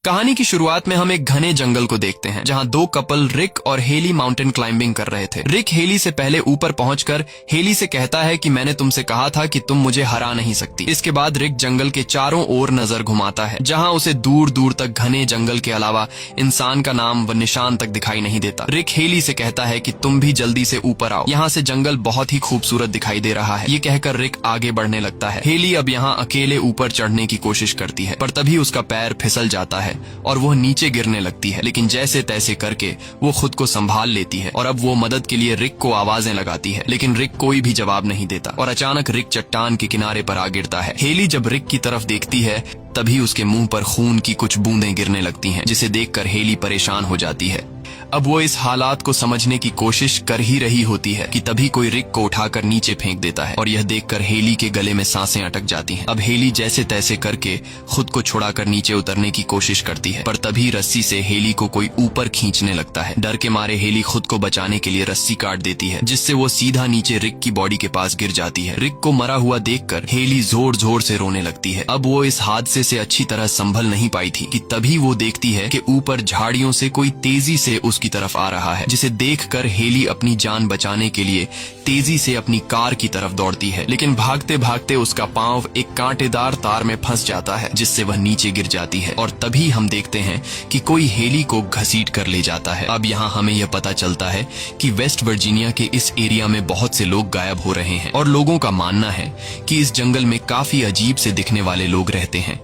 कहानी की शुरुआत में हम एक घने जंगल को देखते हैं जहां दो कपल रिक और हेली माउंटेन क्लाइंबिंग कर रहे थे। रिक हेली से पहले ऊपर पहुंचकर हेली से कहता है कि मैंने तुमसे कहा था कि तुम मुझे हरा नहीं सकती। इसके बाद रिक जंगल के चारों ओर नजर घुमाता है जहां उसे दूर दूर तक घने जंगल के अलावा इंसान का नाम व निशान तक दिखाई नहीं देता। रिक हेली से कहता है कि तुम भी जल्दी से ऊपर आओ, यहाँ से जंगल बहुत ही खूबसूरत दिखाई दे रहा है। ये कहकर रिक आगे बढ़ने लगता है। हेली अब यहाँ अकेले ऊपर चढ़ने की कोशिश करती है पर तभी उसका पैर फिसल जाता है और वो नीचे गिरने लगती है, लेकिन जैसे तैसे करके वो खुद को संभाल लेती है और अब वो मदद के लिए रिक को आवाजें लगाती है, लेकिन रिक कोई भी जवाब नहीं देता और अचानक रिक चट्टान के किनारे पर आ गिरता है। हेली जब रिक की तरफ देखती है तभी उसके मुंह पर खून की कुछ बूंदें गिरने लगती हैं, जिसे देखकर हेली परेशान हो जाती है। अब वो इस हालात को समझने की कोशिश कर ही रही होती है कि तभी कोई रिक को उठाकर नीचे फेंक देता है और यह देखकर हेली के गले में सांसें अटक जाती हैं। अब हेली जैसे तैसे करके खुद को छुड़ाकर नीचे उतरने की कोशिश करती है पर तभी रस्सी से हेली को कोई ऊपर खींचने लगता है। डर के मारे हेली खुद को बचाने के लिए रस्सी काट देती है जिससे वो सीधा नीचे रिक की बॉडी के पास गिर जाती है। रिक को मरा हुआ देखकर हेली जोर जोर से रोने लगती है। अब वो इस हादसे से अच्छी तरह संभल नहीं पाई थी कि तभी वो देखती है कि ऊपर झाड़ियों से कोई तेजी से उसकी तरफ आ रहा है, जिसे देखकर हेली अपनी जान बचाने के लिए तेजी से अपनी कार की तरफ दौड़ती है, लेकिन भागते भागते उसका पांव एक कांटेदार तार में फंस जाता है जिससे वह नीचे गिर जाती है और तभी हम देखते हैं कि कोई हेली को घसीट कर ले जाता है। अब यहाँ हमें यह पता चलता है कि वेस्ट वर्जीनिया के इस एरिया में बहुत से लोग गायब हो रहे हैं और लोगों का मानना है कि इस जंगल में काफी अजीब से दिखने वाले लोग रहते हैं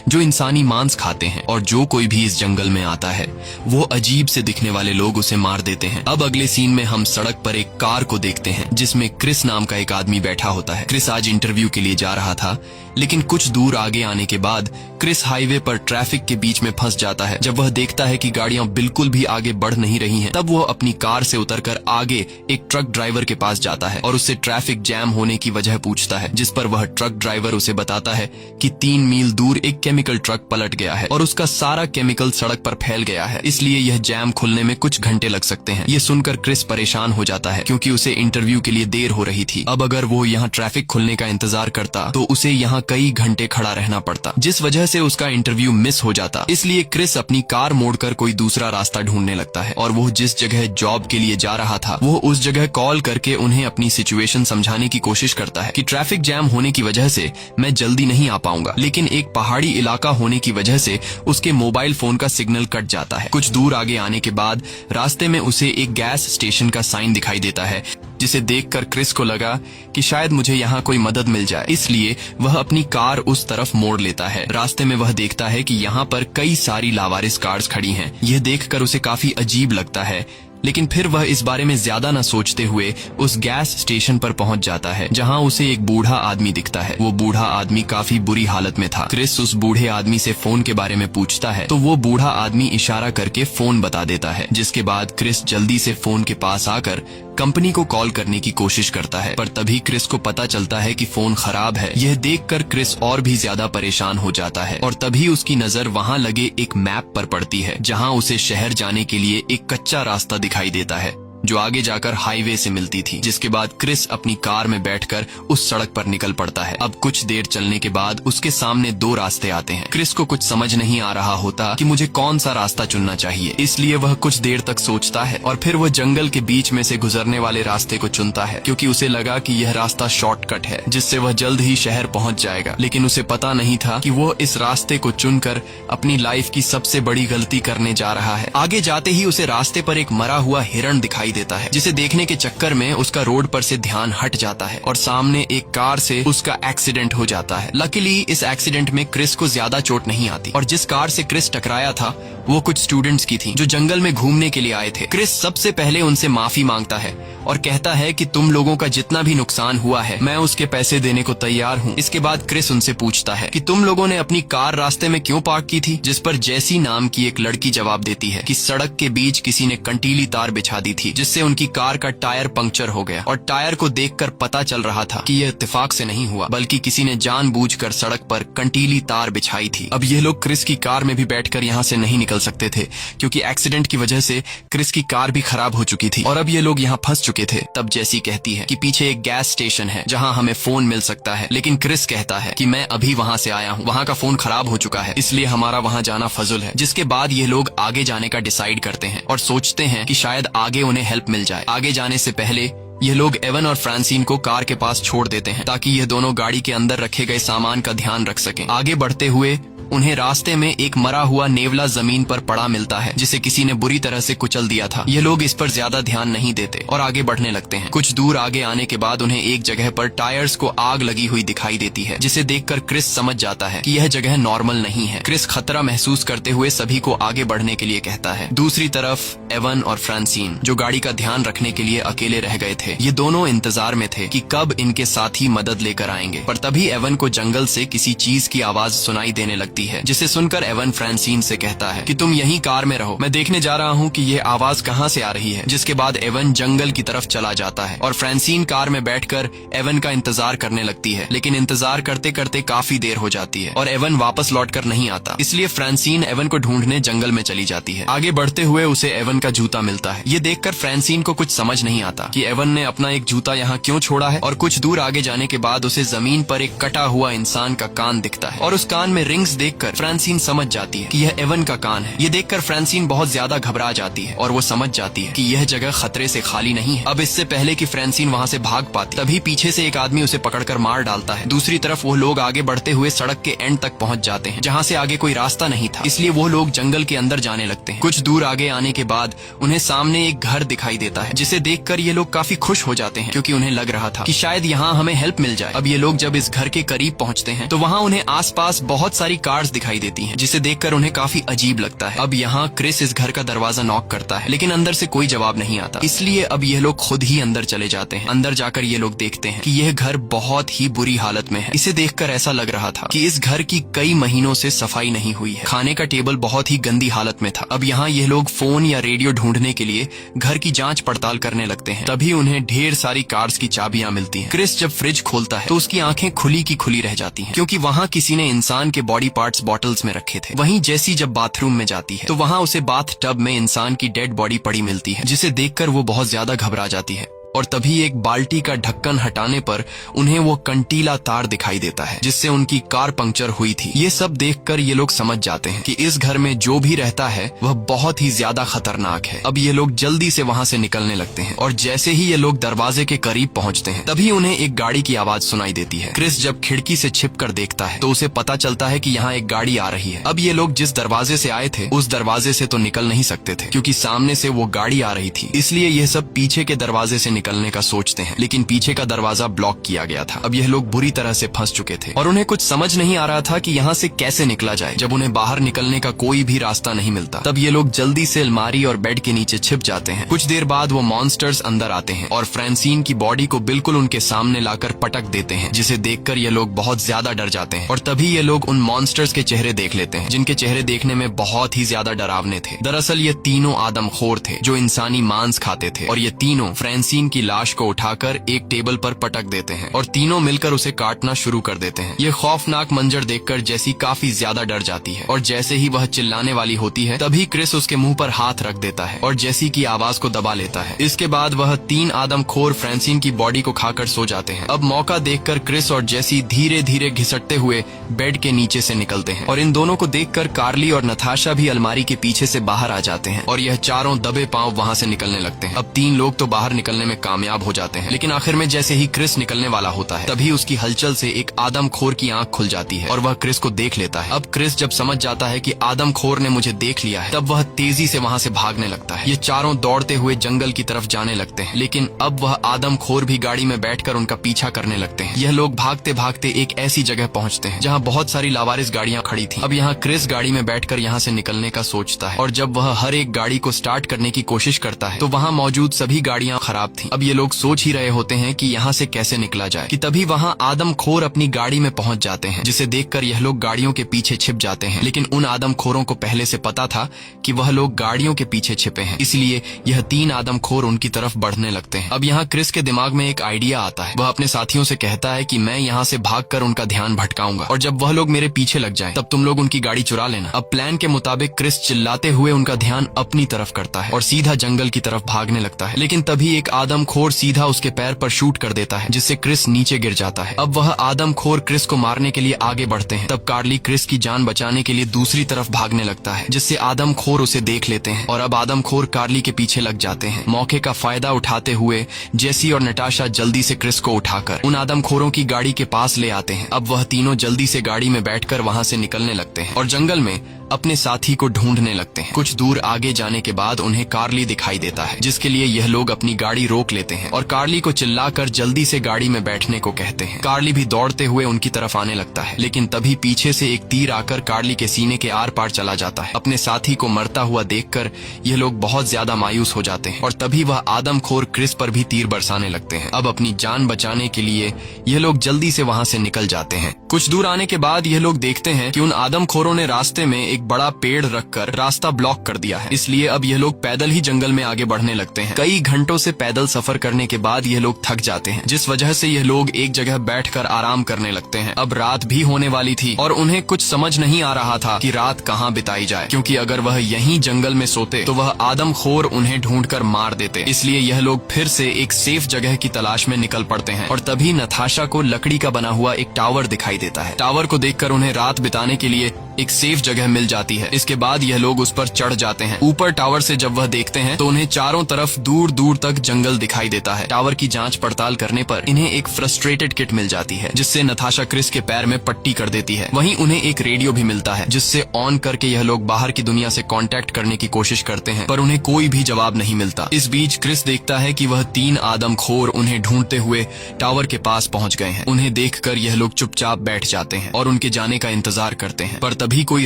जो इंसानी मांस खाते हैं और जो कोई भी इस जंगल में आता है वो अजीब से दिखने वाले लोग उसे मार देते हैं। अब अगले सीन में हम सड़क पर एक कार को देखते हैं जिसमें क्रिस नाम का एक आदमी बैठा होता है। क्रिस आज इंटरव्यू के लिए जा रहा था, लेकिन कुछ दूर आगे आने के बाद क्रिस हाईवे पर ट्रैफिक के बीच में फंस जाता है। जब वह देखता है कि गाड़ियां बिल्कुल भी आगे बढ़ नहीं रही हैं, तब वह अपनी कार से उतरकर आगे एक ट्रक ड्राइवर के पास जाता है और उससे ट्रैफिक जैम होने की वजह पूछता है, जिस पर वह ट्रक ड्राइवर उसे बताता है कि 3 मील दूर एक केमिकल ट्रक पलट गया है और उसका सारा केमिकल सड़क पर फैल गया है, इसलिए यह जैम खुलने में कुछ घंटे लग सकते हैं। ये सुनकर क्रिस परेशान हो जाता है क्योंकि उसे इंटरव्यू के लिए देर हो रही थी। अब अगर वो यहाँ ट्रैफिक खुलने का इंतजार करता तो उसे यहाँ कई घंटे खड़ा रहना पड़ता, जिस वजह से उसका इंटरव्यू मिस हो जाता। इसलिए क्रिस अपनी कार मोड़कर कोई दूसरा रास्ता ढूंढने लगता है और वो जिस जगह जॉब के लिए जा रहा था वो उस जगह कॉल करके उन्हें अपनी सिचुएशन समझाने की कोशिश करता है कि ट्रैफिक जैम होने की वजह से मैं जल्दी नहीं आ पाऊंगा, लेकिन एक पहाड़ी इलाका होने की वजह से उसके मोबाइल फोन का सिग्नल कट जाता है। कुछ दूर आगे आने के बाद रास्ते में उसे एक गैस स्टेशन का साइन दिखाई देता है, जिसे देखकर क्रिस को लगा कि शायद मुझे यहाँ कोई मदद मिल जाए, इसलिए वह अपनी कार उस तरफ मोड़ लेता है। रास्ते में वह देखता है कि यहाँ पर कई सारी लावारिस कार्स खड़ी हैं। यह देखकर उसे काफी अजीब लगता है, लेकिन फिर वह इस बारे में ज्यादा न सोचते हुए उस गैस स्टेशन पर पहुंच जाता है जहां उसे एक बूढ़ा आदमी दिखता है। वो बूढ़ा आदमी काफी बुरी हालत में था। क्रिस उस बूढ़े आदमी से फोन के बारे में पूछता है तो वो बूढ़ा आदमी इशारा करके फोन बता देता है, जिसके बाद क्रिस जल्दी से फोन के पास आकर कंपनी को कॉल करने की कोशिश करता है पर तभी क्रिस को पता चलता है कि फोन खराब है। यह देखकर क्रिस और भी ज्यादा परेशान हो जाता है और तभी उसकी नजर वहां लगे एक मैप पर पड़ती है जहां उसे शहर जाने के लिए एक कच्चा रास्ता दिखाई देता है जो आगे जाकर हाईवे से मिलती थी। जिसके बाद क्रिस अपनी कार में बैठकर उस सड़क पर निकल पड़ता है। अब कुछ देर चलने के बाद उसके सामने 2 रास्ते आते हैं। क्रिस को कुछ समझ नहीं आ रहा होता कि मुझे कौन सा रास्ता चुनना चाहिए, इसलिए वह कुछ देर तक सोचता है और फिर वह जंगल के बीच में से गुजरने वाले रास्ते को चुनता है क्योंकि उसे लगा कि यह रास्ता शॉर्टकट है जिससे वह जल्द ही शहर पहुंच जाएगा। लेकिन उसे पता नहीं था कि वो इस रास्ते को चुनकर अपनी लाइफ की सबसे बड़ी गलती करने जा रहा है। आगे जाते ही उसे रास्ते पर एक मरा हुआ हिरण दिखाई देता है, जिसे देखने के चक्कर में उसका रोड पर से ध्यान हट जाता है और सामने एक कार से उसका एक्सीडेंट हो जाता है। लकीली इस एक्सीडेंट में क्रिस को ज्यादा चोट नहीं आती और जिस कार से क्रिस टकराया था वो कुछ स्टूडेंट्स की थी जो जंगल में घूमने के लिए आए थे। क्रिस सबसे पहले उनसे माफी मांगता है और कहता है कि तुम लोगों का जितना भी नुकसान हुआ है मैं उसके पैसे देने को तैयार हूँ। इसके बाद क्रिस उनसे पूछता है कि तुम लोगों ने अपनी कार रास्ते में क्यों पार्क की थी, जिस पर जैसी नाम की एक लड़की जवाब देती है कि सड़क के बीच किसी ने कंटीली तार बिछा दी थी जिससे उनकी कार का टायर पंक्चर हो गया और टायर को देखकर पता चल रहा था कि यह इत्तेफाक से नहीं हुआ बल्कि किसी ने जानबूझकर सड़क पर कंटीली तार बिछाई थी। अब ये लोग क्रिस की कार में भी बैठकर यहाँ से नहीं निकल सकते थे क्योंकि एक्सीडेंट की वजह से क्रिस की कार भी खराब हो चुकी थी और अब ये लोग यहाँ फंस चुके थे। तब जेसी कहती है कि पीछे एक गैस स्टेशन है जहाँ हमें फोन मिल सकता है, लेकिन क्रिस कहता है कि मैं अभी वहाँ से आया हूँ, वहाँ का फोन खराब हो चुका है, इसलिए हमारा वहाँ जाना फजुल है। जिसके बाद ये लोग आगे जाने का डिसाइड करते हैं और सोचते हैं कि शायद आगे उन्हें हेल्प मिल जाए। आगे जाने से पहले ये लोग एवन और फ्रांसिन को कार के पास छोड़ देते हैं ताकि ये दोनों गाड़ी के अंदर रखे गए सामान का ध्यान रख सकें। आगे बढ़ते हुए उन्हें रास्ते में एक मरा हुआ नेवला जमीन पर पड़ा मिलता है जिसे किसी ने बुरी तरह से कुचल दिया था। ये लोग इस पर ज्यादा ध्यान नहीं देते और आगे बढ़ने लगते हैं। कुछ दूर आगे आने के बाद उन्हें एक जगह पर टायर्स को आग लगी हुई दिखाई देती है जिसे देखकर क्रिस समझ जाता है कि यह जगह नॉर्मल नहीं है। क्रिस खतरा महसूस करते हुए सभी को आगे बढ़ने के लिए कहता है। दूसरी तरफ एवन और फ्रांसिन जो गाड़ी का ध्यान रखने के लिए अकेले रह गए थे, ये दोनों इंतजार में थे कि कब इनके साथी मदद लेकर आएंगे। पर तभी एवन को जंगल से किसी चीज की आवाज सुनाई देने लगती है जिसे सुनकर एवन फ्रांसिन से कहता है कि तुम यहीं कार में रहो, मैं देखने जा रहा हूँ कि ये आवाज कहाँ से आ रही है। जिसके बाद एवन जंगल की तरफ चला जाता है और फ्रांसिन कार में बैठकर एवन का इंतजार करने लगती है, लेकिन इंतजार करते करते काफी देर हो जाती है और एवन वापस लौटकर नहीं आता। इसलिए फ्रांसिन एवन को ढूंढने जंगल में चली जाती है। आगे बढ़ते हुए उसे एवन का जूता मिलता है। ये देखकर फ्रांसिन को कुछ समझ नहीं आता कि एवन ने अपना एक जूता यहाँ क्यों छोड़ा है और कुछ दूर आगे जाने के बाद उसे जमीन पर एक कटा हुआ इंसान का कान दिखता है और उस कान में रिंग्स देखकर फ्रांसिन समझ जाती है कि यह एवन का कान है। ये देखकर फ्रांसिन बहुत ज्यादा घबरा जाती है और वो समझ जाती है कि यह जगह खतरे से खाली नहीं है। अब इससे पहले कि फ्रांसिन वहाँ से भाग पाती तभी पीछे से एक आदमी उसे पकड़कर मार डालता है। दूसरी तरफ वो लोग आगे बढ़ते हुए सड़क के एंड तक पहुँच जाते हैं जहाँ से आगे कोई रास्ता नहीं था, इसलिए वो लोग जंगल के अंदर जाने लगते हैं। कुछ दूर आगे आने के बाद उन्हें सामने एक घर दिखाई देता है जिसे देखकर ये लोग काफी खुश हो जाते हैं क्योंकि उन्हें लग रहा था कि शायद यहाँ हमें हेल्प मिल जाए। अब ये लोग जब इस घर के करीब पहुँचते हैं तो वहाँ उन्हें आसपास बहुत सारी कार्स दिखाई देती हैं जिसे देखकर उन्हें काफी अजीब लगता है। अब यहाँ क्रिस इस घर का दरवाजा नॉक करता है लेकिन अंदर से कोई जवाब नहीं आता, इसलिए अब ये लोग खुद ही अंदर चले जाते हैं। अंदर जाकर ये लोग देखते हैं कि यह घर बहुत ही बुरी हालत में है। इसे देखकर ऐसा लग रहा था कि इस घर की कई महीनों से सफाई नहीं हुई है। खाने का टेबल बहुत ही गंदी हालत में था। अब यहाँ ये लोग फोन या रेडियो ढूंढने के लिए घर की जांच पड़ताल करने लगते हैं। तभी उन्हें ढेर सारी कार्स की चाबियां मिलती हैं। क्रिस जब फ्रिज खोलता है तो उसकी आंखें खुली की खुली रह जाती हैं क्योंकि वहाँ किसी ने इंसान के बॉडी पार्ट्स बॉटल्स में रखे थे। वहीं जेसी जब बाथरूम में जाती है तो वहाँ उसे बाथ टब में इंसान की डेड बॉडी पड़ी मिलती है जिसे देखकर वो बहुत ज्यादा घबरा जाती है और तभी एक बाल्टी का ढक्कन हटाने पर उन्हें वो कंटीला तार दिखाई देता है जिससे उनकी कार पंक्चर हुई थी। ये सब देखकर ये लोग समझ जाते हैं कि इस घर में जो भी रहता है वह बहुत ही ज्यादा खतरनाक है। अब ये लोग जल्दी से वहाँ से निकलने लगते हैं और जैसे ही ये लोग दरवाजे के करीब पहुँचते हैं तभी उन्हें एक गाड़ी की आवाज सुनाई देती है। क्रिस जब खिड़की से छिपकर देखता है तो उसे पता चलता है कि यहाँ एक गाड़ी आ रही है। अब ये लोग जिस दरवाजे से आए थे उस दरवाजे से तो निकल नहीं सकते थे क्योंकि सामने से वो गाड़ी आ रही थी, इसलिए ये सब पीछे के दरवाजे से निकलने का सोचते हैं, लेकिन पीछे का दरवाजा ब्लॉक किया गया था। अब यह लोग बुरी तरह से फंस चुके थे और उन्हें कुछ समझ नहीं आ रहा था कि यहाँ से कैसे निकला जाए। जब उन्हें बाहर निकलने का कोई भी रास्ता नहीं मिलता तब ये लोग जल्दी से अलमारी और बेड के नीचे छिप जाते हैं। कुछ देर बाद वो मॉन्स्टर्स अंदर आते हैं और फ्रांसिन की बॉडी को बिल्कुल उनके सामने लाकर पटक देते हैं जिसे देखकर ये लोग बहुत ज्यादा डर जाते हैं और तभी ये लोग उन मॉन्स्टर्स के चेहरे देख लेते हैं जिनके चेहरे देखने में बहुत ही ज्यादा डरावने थे। दरअसल ये तीनों आदमखोर थे जो इंसानी मांस खाते थे और ये तीनों फ्रांसिन की लाश को उठाकर एक टेबल पर पटक देते हैं और तीनों मिलकर उसे काटना शुरू कर देते हैं। ये खौफनाक मंजर देखकर जेसी काफी ज्यादा डर जाती है और जैसे ही वह चिल्लाने वाली होती है तभी क्रिस उसके मुंह पर हाथ रख देता है और जेसी की आवाज को दबा लेता है। इसके बाद वह तीन आदमखोर फ्रांसिन की बॉडी को खाकर सो जाते हैं। अब मौका देखकर क्रिस और जेसी धीरे धीरे घिसटते हुए बेड के नीचे से निकलते हैं और इन दोनों को देखकर कार्ली और नताशा भी अलमारी के पीछे से बाहर आ जाते हैं और यह चारों दबे पांव वहां से निकलने लगते हैं। अब तीन लोग तो बाहर निकलने में कामयाब हो जाते हैं, लेकिन आखिर में जैसे ही क्रिस निकलने वाला होता है तभी उसकी हलचल से एक आदमखोर की आंख खुल जाती है और वह क्रिस को देख लेता है। अब क्रिस जब समझ जाता है कि आदमखोर ने मुझे देख लिया है तब वह तेजी से वहां से भागने लगता है। ये चारों दौड़ते हुए जंगल की तरफ जाने लगते हैं, लेकिन अब वह आदमखोर भी गाड़ी में बैठकर उनका पीछा करने लगते हैं। यह लोग भागते भागते एक ऐसी जगह पहुंचते हैं जहां बहुत सारी लावारिस गाड़ियां खड़ी थी। अब यहाँ क्रिस गाड़ी में बैठकर यहाँ से निकलने का सोचता है और जब वह हर एक गाड़ी को स्टार्ट करने की कोशिश करता है तो वहाँ मौजूद सभी गाड़ियां खराब थी। अब ये लोग सोच ही रहे होते हैं कि यहाँ से कैसे निकला जाए कि तभी वहाँ आदमखोर अपनी गाड़ी में पहुंच जाते हैं, जिसे देखकर यह लोग गाड़ियों के पीछे छिप जाते हैं। लेकिन उन आदमखोरों को पहले से पता था कि वह लोग गाड़ियों के पीछे छिपे हैं, इसलिए यह 3 आदमखोर उनकी तरफ बढ़ने लगते हैं। अब यहाँ क्रिस के दिमाग में एक आइडिया आता है। वह अपने साथियों से कहता है कि मैं यहाँ से भागकर उनका ध्यान भटकाऊंगा और जब वह लोग मेरे पीछे लग जाएं, तब तुम लोग उनकी गाड़ी चुरा लेना। अब प्लान के मुताबिक क्रिस चिल्लाते हुए उनका ध्यान अपनी तरफ करता है और सीधा जंगल की तरफ भागने लगता है। लेकिन तभी एक आदमखोर सीधा उसके पैर पर शूट कर देता है, जिससे क्रिस नीचे गिर जाता है। अब वह आदमखोर क्रिस को मारने के लिए आगे बढ़ते हैं। तब कार्ली क्रिस की जान बचाने के लिए दूसरी तरफ भागने लगता है, जिससे आदमखोर उसे देख लेते हैं और अब आदमखोर कार्ली के पीछे लग जाते हैं। मौके का फायदा उठाते हुए जेसी और नटाशा जल्दी से क्रिस को उठाकर उन आदमखोरों की गाड़ी के पास ले आते हैं। अब वह तीनों जल्दी से गाड़ी में बैठकर वहां से निकलने लगते हैं और जंगल में अपने साथी को ढूंढने लगते हैं। कुछ दूर आगे जाने के बाद उन्हें कार्ली दिखाई देता है, जिसके लिए यह लोग अपनी गाड़ी रोक लेते हैं और कार्ली को चिल्लाकर जल्दी से गाड़ी में बैठने को कहते हैं। कार्ली भी दौड़ते हुए उनकी तरफ आने लगता है, लेकिन तभी पीछे से एक तीर आकर कार्ली के सीने के आर पार चला जाता है। अपने साथी को मरता हुआ देखकर यह लोग बहुत ज्यादा मायूस हो जाते हैं और तभी वह आदमखोर क्रिस पर भी तीर बरसाने लगते हैं। अब अपनी जान बचाने के लिए यह लोग जल्दी से वहां से निकल जाते हैं। कुछ दूर आने के बाद यह लोग देखते हैं कि उन आदमखोरों ने रास्ते में एक बड़ा पेड़ रखकर रास्ता ब्लॉक कर दिया है, इसलिए अब यह लोग पैदल ही जंगल में आगे बढ़ने लगते हैं। कई घंटों से पैदल सफर करने के बाद यह लोग थक जाते हैं, जिस वजह से यह लोग एक जगह बैठकर आराम करने लगते हैं। अब रात भी होने वाली थी और उन्हें कुछ समझ नहीं आ रहा था कि रात कहाँ बिताई जाए, क्योंकि अगर वह यहीं जंगल में सोते तो वह आदमखोर उन्हें ढूंढकर मार देते। इसलिए यह लोग फिर से एक सेफ जगह की तलाश में निकल पड़ते हैं और तभी नताशा को लकड़ी का बना हुआ एक टावर दिखाई देता है। टावर को देखकर उन्हें रात बिताने के लिए एक सेफ जगह मिल जाती है। इसके बाद यह लोग उस पर चढ़ जाते हैं। ऊपर टावर से जब वह देखते हैं तो उन्हें चारों तरफ दूर दूर तक जंगल दिखाई देता है। टावर की जांच पड़ताल करने पर इन्हें एक फ्रस्ट्रेटेड किट मिल जाती है, जिससे नताशा क्रिस के पैर में पट्टी कर देती है। वहीं उन्हें एक रेडियो भी मिलता है, जिससे ऑन करके यह लोग बाहर की दुनिया से कांटेक्ट करने की कोशिश करते हैं, पर उन्हें कोई भी जवाब नहीं मिलता। इस बीच क्रिस देखता है कि वह 3 आदमखोर उन्हें ढूंढते हुए टावर के पास पहुंच गए हैं। उन्हें देखकर यह लोग चुपचाप बैठ जाते हैं और उनके जाने का इंतजार करते हैं, पर तभी कोई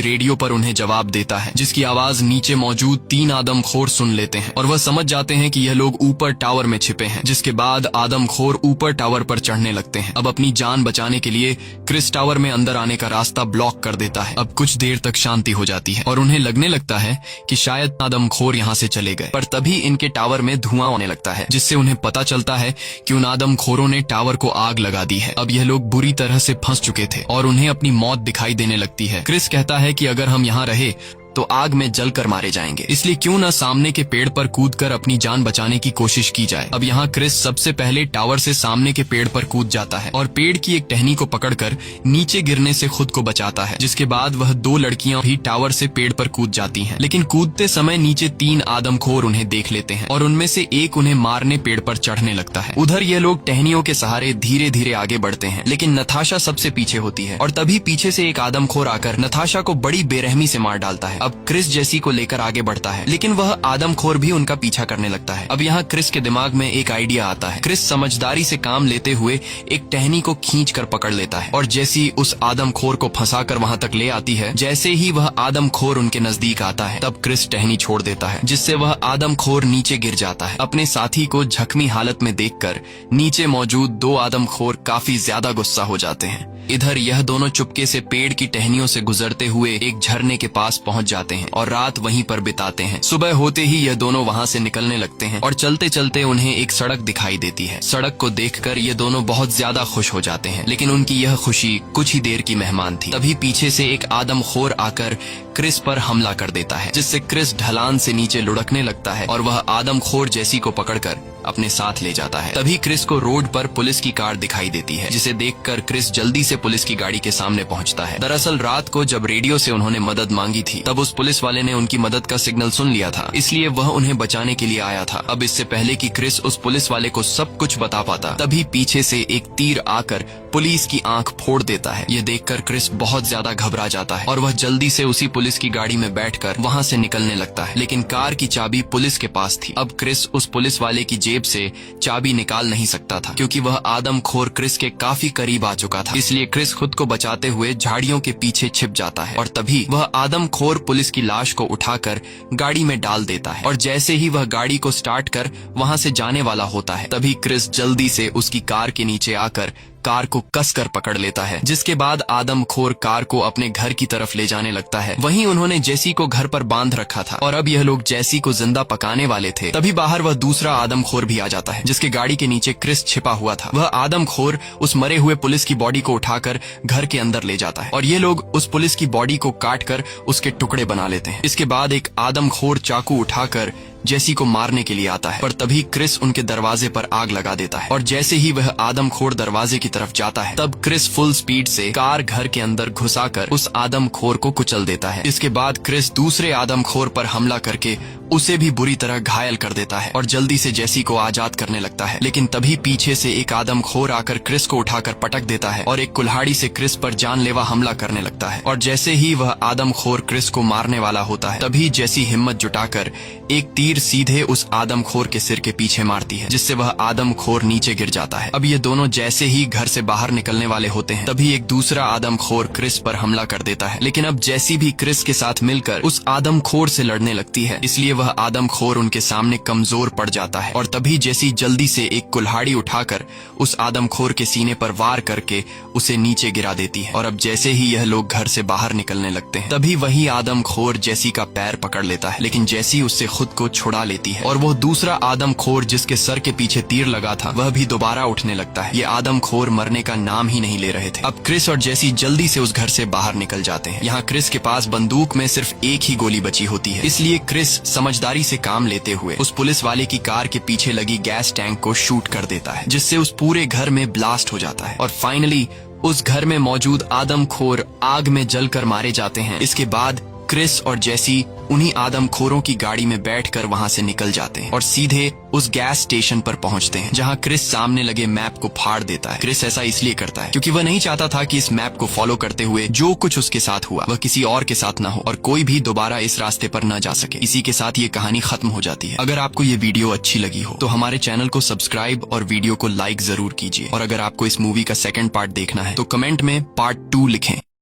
रेडियो पर उन्हें जवाब देता है, जिसकी आवाज नीचे मौजूद 3 आदमखोर सुन लेते हैं और वह समझ जाते हैं कि यह लोग ऊपर टावर में छिपे हैं। जिसके बाद आदमखोर ऊपर टावर पर चढ़ने लगते हैं। अब अपनी जान बचाने के लिए क्रिस टावर में अंदर आने का रास्ता ब्लॉक कर देता है। अब कुछ देर तक शांति हो जाती है और उन्हें लगने लगता है कि शायद आदमखोर यहाँ से चले गए, पर तभी इनके टावर में धुआं होने लगता है, जिससे उन्हें पता चलता है कि उन आदमखोरों ने टावर को आग लगा दी है। अब यह लोग बुरी तरह से फंस चुके थे और उन्हें अपनी मौत दिखाई देने लगती है। क्रिस कहता है कि अगर हम यहाँ रहे तो आग में जलकर मारे जाएंगे, इसलिए क्यों न सामने के पेड़ पर कूदकर अपनी जान बचाने की कोशिश की जाए। अब यहाँ क्रिस सबसे पहले टावर से सामने के पेड़ पर कूद जाता है और पेड़ की एक टहनी को पकड़कर नीचे गिरने से खुद को बचाता है। जिसके बाद वह 2 लड़कियां भी टावर से पेड़ पर कूद जाती हैं, लेकिन कूदते समय नीचे 3 आदमखोर उन्हें देख लेते हैं और उनमें से एक उन्हें मारने पेड़ पर चढ़ने लगता है। उधर ये लोग टहनियों के सहारे धीरे धीरे आगे बढ़ते हैं, लेकिन नताशा सबसे पीछे होती है और तभी पीछे से एक आदमखोर आकर नताशा को बड़ी बेरहमी से मार डालता है। अब क्रिस जेसी को लेकर आगे बढ़ता है, लेकिन वह आदमखोर भी उनका पीछा करने लगता है। अब यहाँ क्रिस के दिमाग में एक आइडिया आता है। क्रिस समझदारी से काम लेते हुए एक टहनी को खींचकर पकड़ लेता है और जेसी उस आदमखोर को फंसाकर वहां तक ले आती है। जैसे ही वह आदमखोर उनके नजदीक आता है, तब क्रिस टहनी छोड़ देता है, जिससे वह आदमखोर नीचे गिर जाता है। अपने साथी को जख्मी हालत में देखकर नीचे मौजूद 2 आदमखोर काफी ज्यादा गुस्सा हो जाते हैं। इधर यह दोनों चुपके से पेड़ की टहनियों से गुजरते हुए एक झरने के पास पहुंच जाते हैं और रात वहीं पर बिताते हैं। सुबह होते ही यह दोनों वहां से निकलने लगते हैं और चलते चलते उन्हें एक सड़क दिखाई देती है। सड़क को देखकर ये दोनों बहुत ज्यादा खुश हो जाते हैं, लेकिन उनकी यह खुशी कुछ ही देर की मेहमान थी। तभी पीछे से एक आदमखोर आकर क्रिस पर हमला कर देता है, जिससे क्रिस ढलान से नीचे लुढ़कने लगता है और वह आदमखोर जेसी को पकड़कर अपने साथ ले जाता है। तभी क्रिस को रोड पर पुलिस की कार दिखाई देती है, जिसे देखकर क्रिस जल्दी से पुलिस की गाड़ी के सामने पहुंचता है। दरअसल रात को जब रेडियो से उन्होंने मदद मांगी थी, तब उस पुलिस वाले ने उनकी मदद का सिग्नल सुन लिया था, इसलिए वह उन्हें बचाने के लिए आया था। अब इससे पहले कि क्रिस उस पुलिस वाले को सब कुछ बता पाता, तभी पीछे से एक तीर आकर पुलिस की आंख फोड़ देता है। ये देखकर क्रिस बहुत ज्यादा घबरा जाता है और वह जल्दी से उसी पुलिस पुलिस की गाड़ी में बैठकर वहां से निकलने लगता है, लेकिन कार की चाबी पुलिस के पास थी। अब क्रिस उस पुलिस वाले की जेब से चाबी निकाल नहीं सकता था, क्योंकि वह आदमखोर क्रिस के काफी करीब आ चुका था। इसलिए क्रिस खुद को बचाते हुए झाड़ियों के पीछे छिप जाता है और तभी वह आदमखोर पुलिस की लाश को उठाकर गाड़ी में डाल देता है। और जैसे ही वह गाड़ी को स्टार्ट कर वहां से जाने वाला होता है, तभी क्रिस जल्दी से उसकी कार के नीचे आकर कार को कसकर पकड़ लेता है, जिसके बाद आदमखोर कार को अपने घर की तरफ ले जाने लगता है। वहीं उन्होंने जेसी को घर पर बांध रखा था और अब यह लोग जेसी को जिंदा पकाने वाले थे। तभी बाहर वह दूसरा आदमखोर भी आ जाता है, जिसके गाड़ी के नीचे क्रिस छिपा हुआ था। वह आदमखोर उस मरे हुए पुलिस की बॉडी को उठाकर घर के अंदर ले जाता है और ये लोग उस पुलिस की बॉडी को काटकर उसके टुकड़े बना लेते हैं। इसके बाद एक आदमखोर चाकू उठाकर जेसी को मारने के लिए आता है, पर तभी क्रिस उनके दरवाजे पर आग लगा देता है और जैसे ही वह आदमखोर दरवाजे की तरफ जाता है, तब क्रिस फुल स्पीड से कार घर के अंदर घुसाकर उस आदमखोर को कुचल देता है। इसके बाद क्रिस दूसरे आदमखोर पर हमला करके उसे भी बुरी तरह घायल कर देता है और जल्दी से जेसी को आजाद करने लगता है। लेकिन तभी पीछे से एक आदमखोर आकर क्रिस को उठाकर पटक देता है और एक कुल्हाड़ी से क्रिस पर जानलेवा हमला करने लगता है। और जैसे ही वह आदमखोर क्रिस को मारने वाला होता है, तभी जेसी हिम्मत जुटाकर एक तीर सीधे उस आदमखोर के सिर के पीछे मारती है, जिससे वह आदमखोर नीचे गिर जाता है। अब ये दोनों जैसे ही घर से बाहर निकलने वाले होते हैं, तभी एक दूसरा आदमखोर क्रिस पर हमला कर देता है। लेकिन अब जेसी भी क्रिस के साथ मिलकर उस आदमखोर से लड़ने लगती है, इसलिए वह आदमखोर उनके सामने कमजोर पड़ जाता है। और तभी जेसी जल्दी से एक कुल्हाड़ी उठाकर उस आदमखोर के सीने पर वार करके उसे नीचे गिरा देती है। और अब जैसे ही यह लोग घर से बाहर निकलने लगते हैं, तभी वही आदमखोर जेसी का पैर पकड़ लेता है, लेकिन जेसी उससे खुद को छुड़ा लेती है और वो दूसरा आदमखोर जिसके सर के पीछे तीर लगा था, वह भी दोबारा उठने लगता है। ये आदमखोर मरने का नाम ही नहीं ले रहे थे। अब क्रिस और जेसी जल्दी से उस घर से बाहर निकल जाते हैं। यहाँ क्रिस के पास बंदूक में सिर्फ एक ही गोली बची होती है, इसलिए क्रिस समझदारी से काम लेते हुए उस पुलिस वाले की कार के पीछे लगी गैस टैंक को शूट कर देता है, जिससे उस पूरे घर में ब्लास्ट हो जाता है और फाइनली उस घर में मौजूद आदमखोर आग में जलकर मारे जाते हैं। इसके बाद क्रिस और जेसी उन्हीं आदमखोरों की गाड़ी में बैठकर वहां से निकल जाते हैं और सीधे उस गैस स्टेशन पर पहुंचते हैं, जहां क्रिस सामने लगे मैप को फाड़ देता है। क्रिस ऐसा इसलिए करता है क्योंकि वह नहीं चाहता था कि इस मैप को फॉलो करते हुए जो कुछ उसके साथ हुआ वह किसी और के साथ न हो और कोई भी दोबारा इस रास्ते पर न जा सके। इसी के साथ ये कहानी खत्म हो जाती है। अगर आपको ये वीडियो अच्छी लगी हो तो हमारे चैनल को सब्सक्राइब और वीडियो को लाइक जरूर कीजिए। और अगर आपको इस मूवी का सेकंड पार्ट देखना है तो कमेंट में पार्ट 2 लिखें।